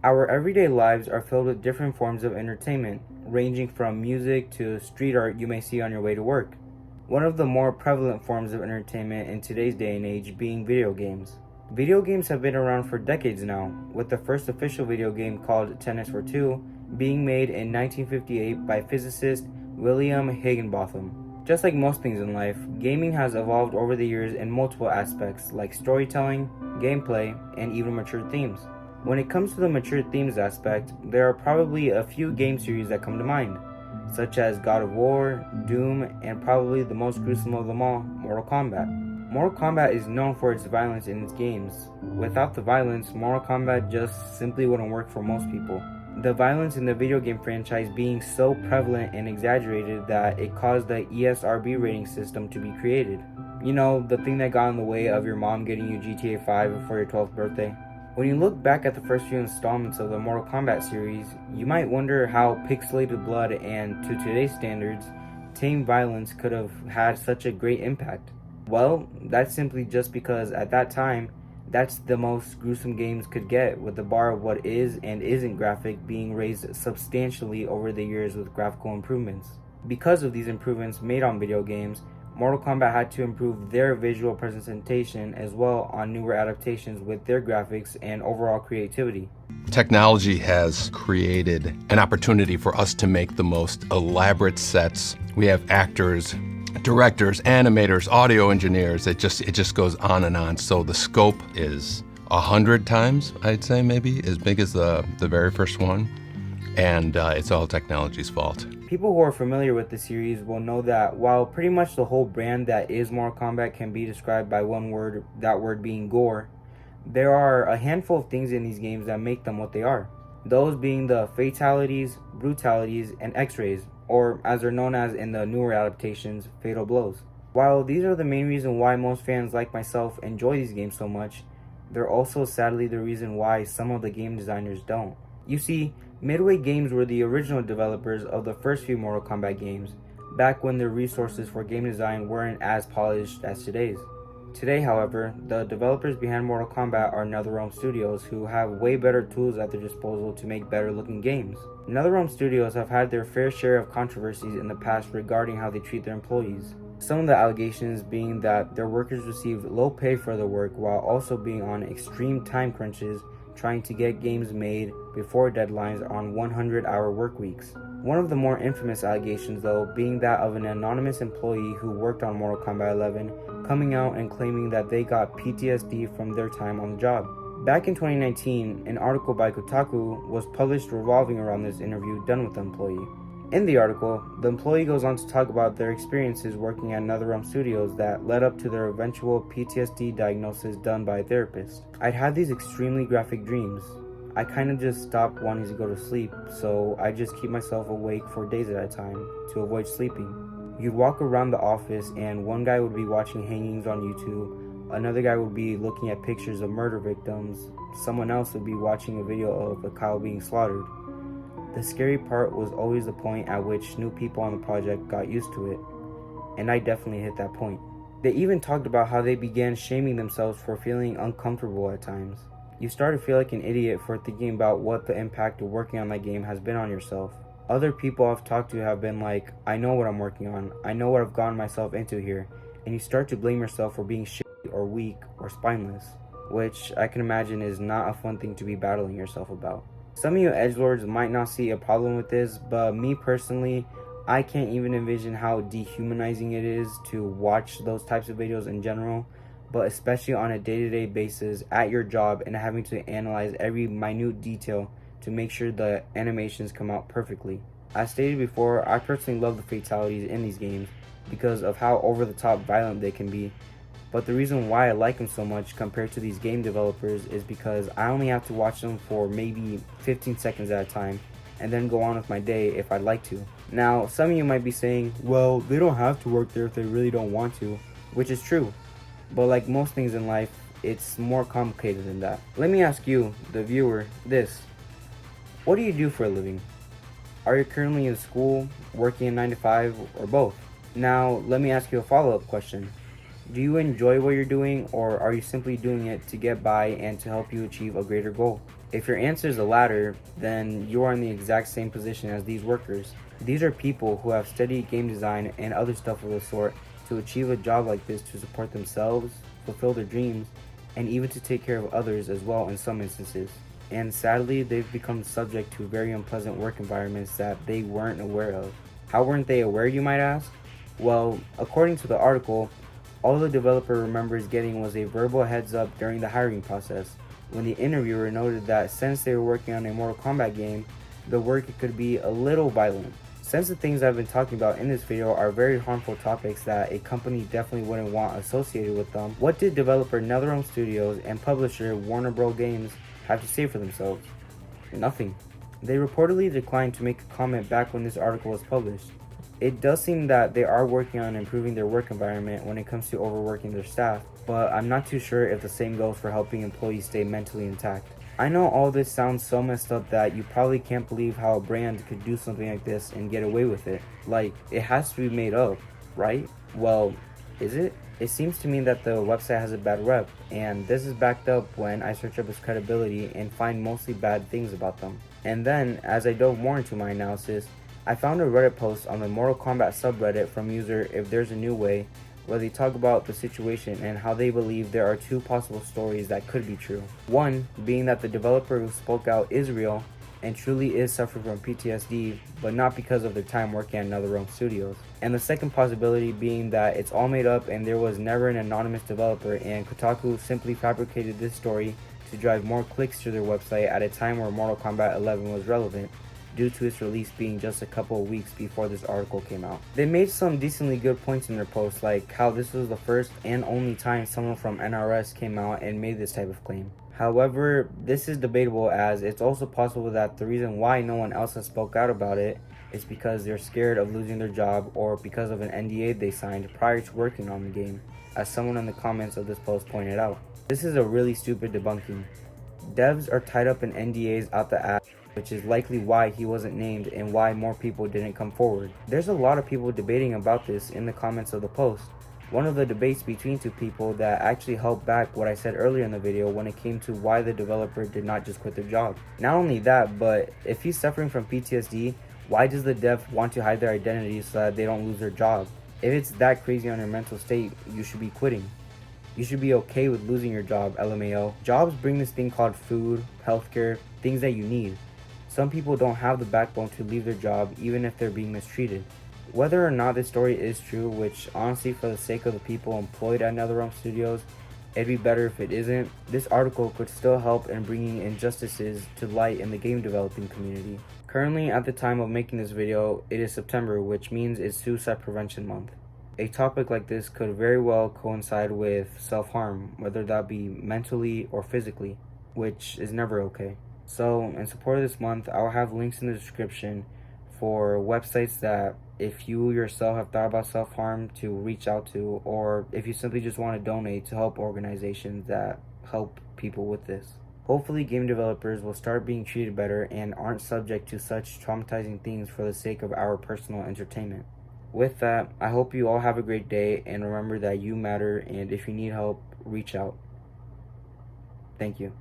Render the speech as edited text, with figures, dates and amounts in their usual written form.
Our everyday lives are filled with different forms of entertainment, ranging from music to street art you may see on your way to work. One of the more prevalent forms of entertainment in today's day and age being video games. Video games have been around for decades now, with the first official video game called Tennis for Two being made in 1958 by physicist William Higginbotham. Just like most things in life, gaming has evolved over the years in multiple aspects like storytelling, gameplay, and even mature themes. When it comes to the mature themes aspect, there are probably a few game series that come to mind, such as God of War, Doom, and probably the most gruesome of them all, Mortal Kombat. Mortal Kombat is known for its violence in its games. Without the violence, Mortal Kombat just simply wouldn't work for most people. The violence in the video game franchise being so prevalent and exaggerated that it caused the ESRB rating system to be created. You know, the thing that got in the way of your mom getting you GTA 5 for your 12th birthday. When you look back at the first few installments of the Mortal Kombat series, you might wonder how pixelated blood and, to today's standards, tame violence could have had such a great impact. Well, that's simply just because at that time, that's the most gruesome games could get, with the bar of what is and isn't graphic being raised substantially over the years with graphical improvements. Because of these improvements made on video games, Mortal Kombat had to improve their visual presentation as well on newer adaptations with their graphics and overall creativity. Technology has created an opportunity for us to make the most elaborate sets. We have actors, directors, animators, audio engineers. It just goes on and on. So the scope is 100 times, I'd say, maybe as big as the very first one. And it's all technology's fault. People who are familiar with the series will know that while pretty much the whole brand that is Mortal Kombat can be described by one word, that word being gore, there are a handful of things in these games that make them what they are. Those being the fatalities, brutalities, and x-rays, or as they're known as in the newer adaptations, fatal blows. While these are the main reason why most fans like myself enjoy these games so much, they're also sadly the reason why some of the game designers don't. You see, Midway Games were the original developers of the first few Mortal Kombat games, back when their resources for game design weren't as polished as today's. Today, however, the developers behind Mortal Kombat are NetherRealm Studios, who have way better tools at their disposal to make better looking games. NetherRealm Studios have had their fair share of controversies in the past regarding how they treat their employees. Some of the allegations being that their workers receive low pay for their work while also being on extreme time crunches trying to get games made before deadlines on 100-hour work weeks. One of the more infamous allegations, though, being that of an anonymous employee who worked on Mortal Kombat 11 coming out and claiming that they got PTSD from their time on the job. Back in 2019, an article by Kotaku was published revolving around this interview done with the employee. In the article, the employee goes on to talk about their experiences working at NetherRealm Studios that led up to their eventual PTSD diagnosis done by a therapist. I'd had these extremely graphic dreams. I kind of just stopped wanting to go to sleep, so I just keep myself awake for days at a time to avoid sleeping. You'd walk around the office and one guy would be watching hangings on YouTube, another guy would be looking at pictures of murder victims, someone else would be watching a video of a cow being slaughtered. The scary part was always the point at which new people on the project got used to it, and I definitely hit that point. They even talked about how they began shaming themselves for feeling uncomfortable at times. You start to feel like an idiot for thinking about what the impact of working on that game has been on yourself. Other people I've talked to have been like, I know what I'm working on, I know what I've gotten myself into here, and you start to blame yourself for being shitty or weak or spineless, which I can imagine is not a fun thing to be battling yourself about. Some of you edgelords might not see a problem with this, but me personally, I can't even envision how dehumanizing it is to watch those types of videos in general, but especially on a day-to-day basis at your job and having to analyze every minute detail to make sure the animations come out perfectly. As stated before, I personally love the fatalities in these games because of how over-the-top violent they can be. But the reason why I like them so much compared to these game developers is because I only have to watch them for maybe 15 seconds at a time and then go on with my day if I'd like to. Now, some of you might be saying, well, they don't have to work there if they really don't want to, which is true. But like most things in life, it's more complicated than that. Let me ask you, the viewer, this. What do you do for a living? Are you currently in school, working a 9 to 5, or both? Now, let me ask you a follow-up question. Do you enjoy what you're doing, or are you simply doing it to get by and to help you achieve a greater goal? If your answer is the latter, then you are in the exact same position as these workers. These are people who have studied game design and other stuff of the sort to achieve a job like this to support themselves, fulfill their dreams, and even to take care of others as well in some instances. And sadly, they've become subject to very unpleasant work environments that they weren't aware of. How weren't they aware, you might ask? Well, according to the article, all the developer remembers getting was a verbal heads up during the hiring process, when the interviewer noted that since they were working on a Mortal Kombat game, the work could be a little violent. Since the things I've been talking about in this video are very harmful topics that a company definitely wouldn't want associated with them, what did developer NetherRealm Studios and publisher Warner Bros. Games have to say for themselves? Nothing. They reportedly declined to make a comment back when this article was published. It does seem that they are working on improving their work environment when it comes to overworking their staff, but I'm not too sure if the same goes for helping employees stay mentally intact. I know all this sounds so messed up that you probably can't believe how a brand could do something like this and get away with it. Like, it has to be made up, right? Well, is it? It seems to me that the website has a bad rep, and this is backed up when I search up its credibility and find mostly bad things about them. And then, as I dove more into my analysis, I found a Reddit post on the Mortal Kombat subreddit from user If There's a New Way, where they talk about the situation and how they believe there are two possible stories that could be true. One being that the developer who spoke out is real and truly is suffering from PTSD, but not because of their time working at NetherRealm Studios. And the second possibility being that it's all made up and there was never an anonymous developer, and Kotaku simply fabricated this story to drive more clicks to their website at a time where Mortal Kombat 11 was relevant, due to its release being just a couple of weeks before this article came out. They made some decently good points in their post, like how this was the first and only time someone from NRS came out and made this type of claim. However, this is debatable, as it's also possible that the reason why no one else has spoke out about it is because they're scared of losing their job, or because of an NDA they signed prior to working on the game, as someone in the comments of this post pointed out. This is a really stupid debunking. Devs are tied up in NDAs out the ass, which is likely why he wasn't named and why more people didn't come forward. There's a lot of people debating about this in the comments of the post. One of the debates between two people that actually helped back what I said earlier in the video when it came to why the developer did not just quit their job. Not only that, but if he's suffering from PTSD, why does the dev want to hide their identity so that they don't lose their job? If it's that crazy on your mental state, you should be quitting. You should be okay with losing your job, LMAO. Jobs bring this thing called food, healthcare, things that you need. Some people don't have the backbone to leave their job even if they're being mistreated. Whether or not this story is true, which honestly for the sake of the people employed at NetherRealm Studios, it'd be better if it isn't, this article could still help in bringing injustices to light in the game developing community. Currently, at the time of making this video, it is September, which means it's Suicide Prevention Month. A topic like this could very well coincide with self-harm, whether that be mentally or physically, which is never okay. So, in support of this month, I'll have links in the description for websites that if you yourself have thought about self-harm to reach out to, or if you simply just want to donate to help organizations that help people with this. Hopefully game developers will start being treated better and aren't subject to such traumatizing things for the sake of our personal entertainment. With that, I hope you all have a great day, and remember that you matter, and if you need help, reach out. Thank you.